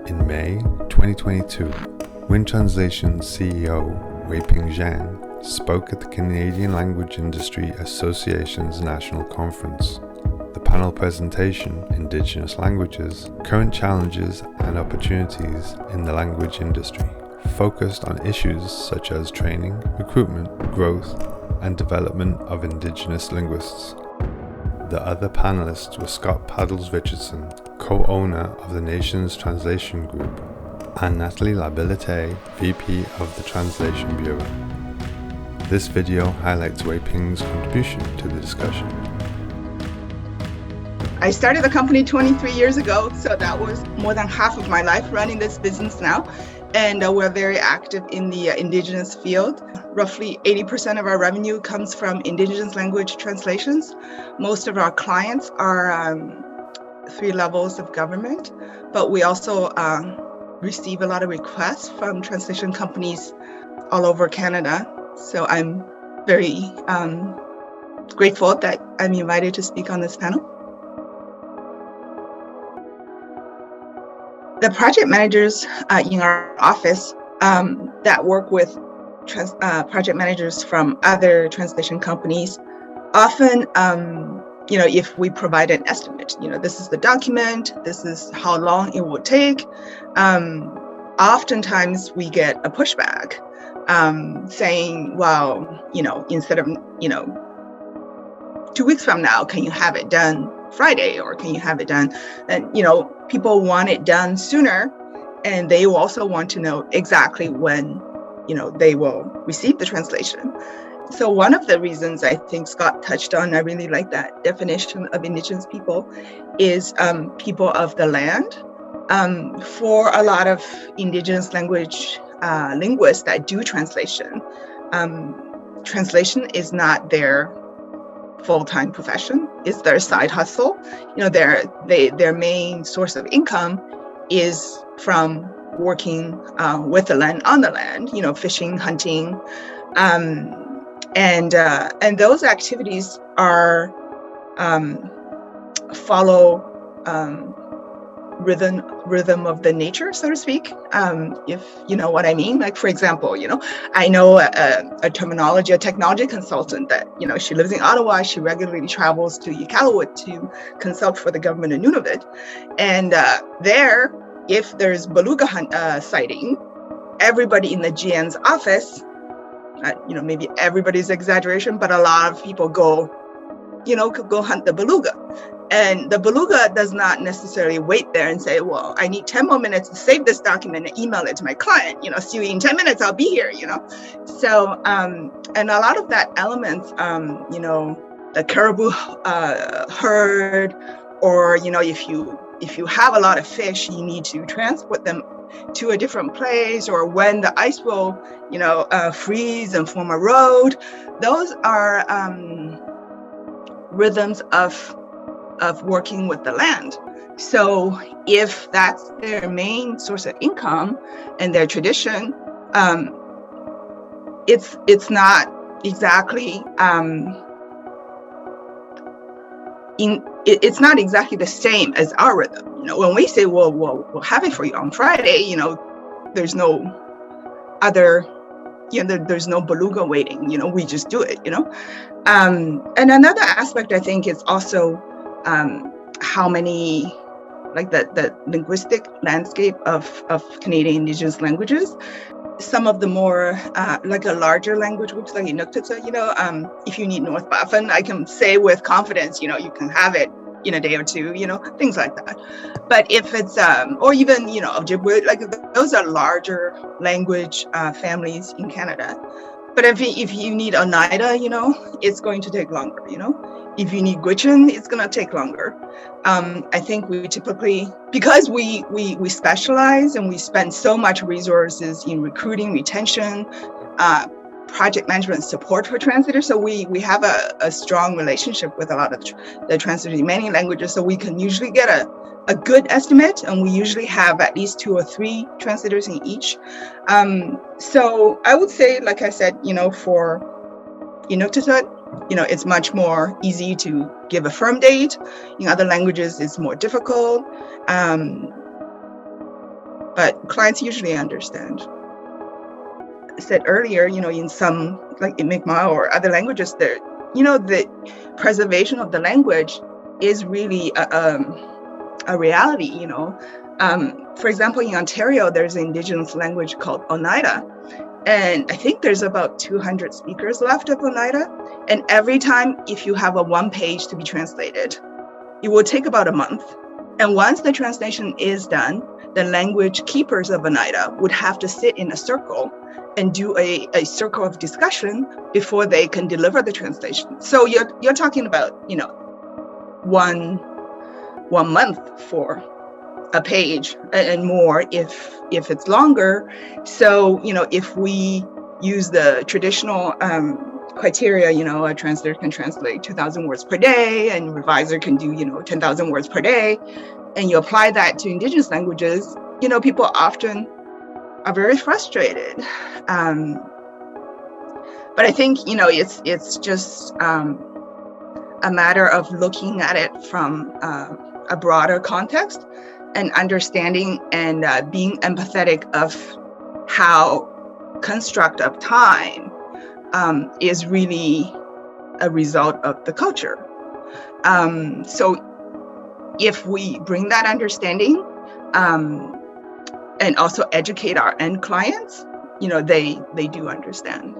In May 2022, Wind Translation CEO Weiping Zhang spoke at the Canadian Language Industry Association's National Conference. The panel presentation, Indigenous Languages, Current Challenges and Opportunities in the Language Industry, focused on issues such as training, recruitment, growth, and development of Indigenous linguists. The other panelists were Scott Paddles Richardson, co-owner of the Nations Translation Group, and Nathalie Labilité, VP of the Translation Bureau. This video highlights Weiping's contribution to the discussion. I started the company 23 years ago, so that was more than half of my life running this business now. And we're very active in the Indigenous field. Roughly 80% of our revenue comes from Indigenous language translations. Most of our clients are 3 levels of government, but we also receive a lot of requests from translation companies all over Canada. So I'm very grateful that I'm invited to speak on this panel. The project managers in our office that work with project managers from other translation companies, often, if we provide an estimate, this is the document, this is how long it will take, oftentimes we get a pushback saying, well, instead of, 2 weeks from now, can you have it done Friday, or can you have it done? And people want it done sooner, and they also want to know exactly when they will receive the translation. So one of the reasons I think Scott touched on, I really like that definition of Indigenous people, is people of the land. For a lot of Indigenous language linguists that do translation, translation is not their full-time profession. It's their side hustle. Their main source of income is from working with the land, on the land, fishing, hunting, and those activities are follow rhythm of the nature, so to speak, if you know what I mean. Like, for example, I know a technology consultant that, she lives in Ottawa. She regularly travels to Iqaluit to consult for the government of Nunavut. And there, if there's beluga sighting, everybody in the GN's office, maybe everybody's exaggeration, but a lot of people go hunt the beluga. And the beluga does not necessarily wait there and say, well, I need 10 more minutes to save this document and email it to my client. See you in 10 minutes, I'll be here, So, and a lot of that elements, the caribou herd, or, if you have a lot of fish, you need to transport them to a different place, or when the ice will, freeze and form a road. Those are rhythms of working with the land. So if that's their main source of income and their tradition, it's not exactly it's not exactly the same as our rhythm. When we say, well, we'll have it for you on Friday, there's no other, there's no beluga waiting, we just do it, And another aspect, I think, is also how many, like the linguistic landscape of Canadian Indigenous languages. Some of the more, like a larger language groups like Inuktitut, if you need North Baffin, I can say with confidence, you can have it in a day or two, things like that. But if it's, or even, Ojibwe, like those are larger language families in Canada. But if you need Oneida, it's going to take longer, If you need Gwich'in, it's going to take longer. I think we typically, because we specialize and we spend so much resources in recruiting, retention, project management support for translators. So we have a strong relationship with a lot of the translators in many languages. So we can usually get a good estimate, and we usually have at least 2 or 3 translators in each. So I would say, like I said, for Inuktitut, it's much more easy to give a firm date. In other languages, it's more difficult. but clients usually understand. I said earlier, in some, like in Mi'kmaq or other languages, the preservation of the language is really a reality, For example, in Ontario, there's an Indigenous language called Oneida. And I think there's about 200 speakers left of Oneida. And every time, if you have a one page to be translated, it will take about a month. And once the translation is done, the language keepers of Oneida would have to sit in a circle and do a circle of discussion before they can deliver the translation. So you're talking about, one month for a page and more if it's longer. So, if we use the traditional criteria, a translator can translate 2,000 words per day and reviser can do, 10,000 words per day, and you apply that to Indigenous languages, people often are very frustrated. But I think, it's just a matter of looking at it from a broader context and understanding and being empathetic of how construct of time is really a result of the culture. So if we bring that understanding and also educate our end clients, they do understand.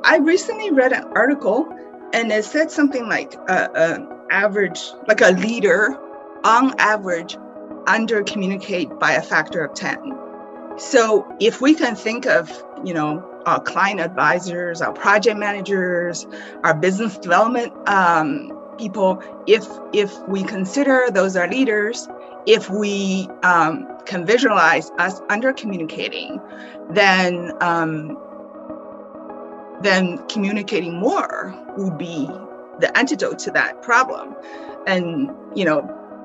I recently read an article and it said something like average, like a leader on average under communicate by a factor of 10. So if we can think of, our client advisors, our project managers, our business development people, if we consider those are leaders, if we can visualize us under communicating, then communicating more would be the antidote to that problem. And,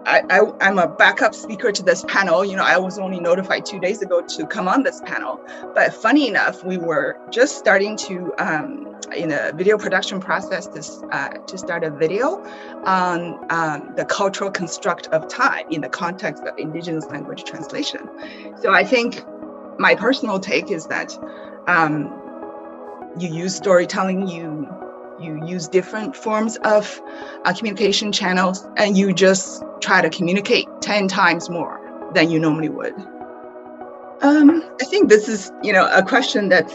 I'm a backup speaker to this panel. I was only notified 2 days ago to come on this panel. But funny enough, we were just starting to, in a video production process, to start a video on the cultural construct of time in the context of Indigenous language translation. So I think my personal take is that you use storytelling, you use different forms of communication channels, and you just try to communicate 10 times more than you normally would. I think this is, a question that's,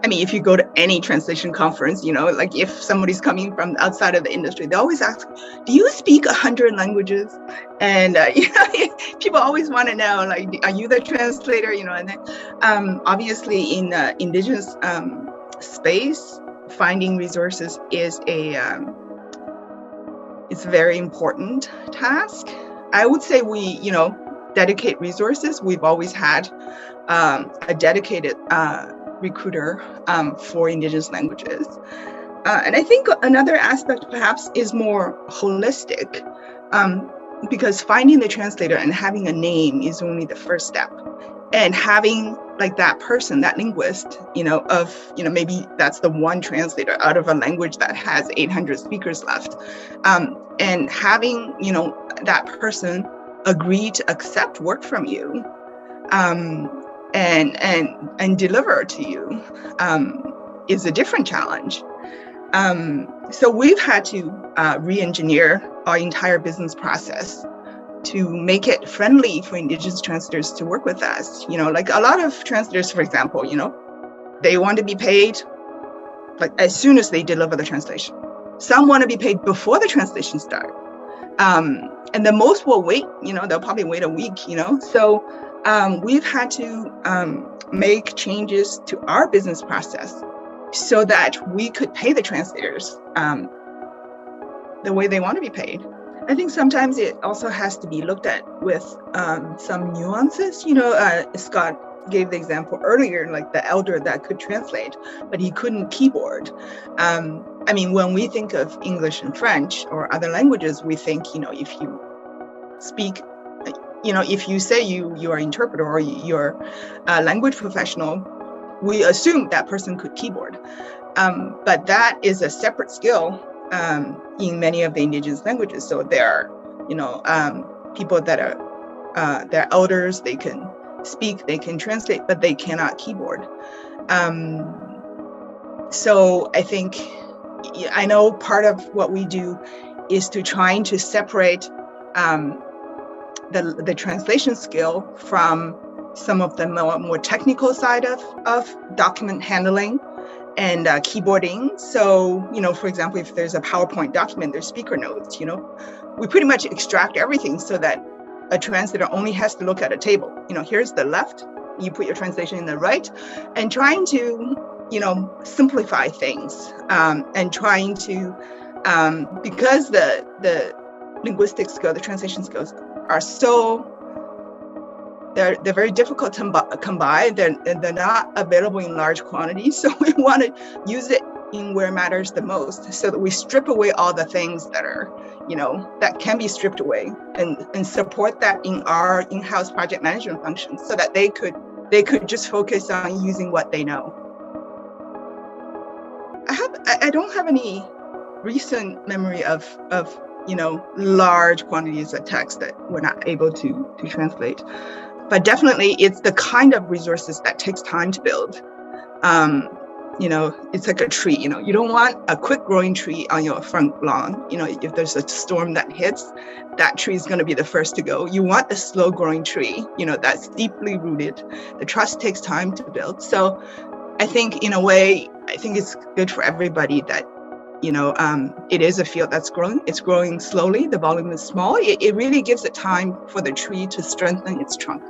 if you go to any translation conference, like if somebody's coming from outside of the industry, they always ask, do you speak 100 languages? And, people always want to know, like, are you the translator? And then obviously in the Indigenous space, finding resources is it's a very important task. I would say we, dedicate resources. We've always had a dedicated recruiter for Indigenous languages. And I think another aspect perhaps is more holistic, because finding the translator and having a name is only the first step. And having like that person, that linguist, maybe that's the one translator out of a language that has 800 speakers left. And having, that person agree to accept work from you and deliver to you is a different challenge. So we've had to re-engineer our entire business process to make it friendly for Indigenous translators to work with us. Like a lot of translators, for example, they want to be paid like as soon as they deliver the translation. Some want to be paid before the translation starts. And the most will wait, they'll probably wait a week, So we've had to make changes to our business process so that we could pay the translators the way they want to be paid. I think sometimes it also has to be looked at with some nuances. Scott gave the example earlier, like the elder that could translate, but he couldn't keyboard. When we think of English and French or other languages, we think, if you speak, if you say you are an interpreter or you're a language professional, we assume that person could keyboard. But that is a separate skill in many of the Indigenous languages. So there are, people that are they're elders, they can speak, they can translate, but they cannot keyboard. So I think, I know part of what we do is to trying to separate the translation skill from some of the more technical side of document handling and keyboarding. So, for example, if there's a PowerPoint document, there's speaker notes, we pretty much extract everything so that a translator only has to look at a table. Here's the left, you put your translation in the right, and trying to, simplify things, and trying to, because the linguistic skill, the translation skills are so, they're very difficult to come by. They're not available in large quantities. So we want to use it in where it matters the most, so that we strip away all the things that are, that can be stripped away, and support that in our in-house project management functions, so that they could just focus on using what they know. I don't have any recent memory of large quantities of text that we're not able to translate. But definitely it's the kind of resources that takes time to build. It's like a tree, you don't want a quick growing tree on your front lawn. If there's a storm that hits, that tree is going to be the first to go. You want a slow growing tree, that's deeply rooted. The trust takes time to build. So I think in a way, I think it's good for everybody that, it is a field that's growing. It's growing slowly. The volume is small. It really gives it time for the tree to strengthen its trunk.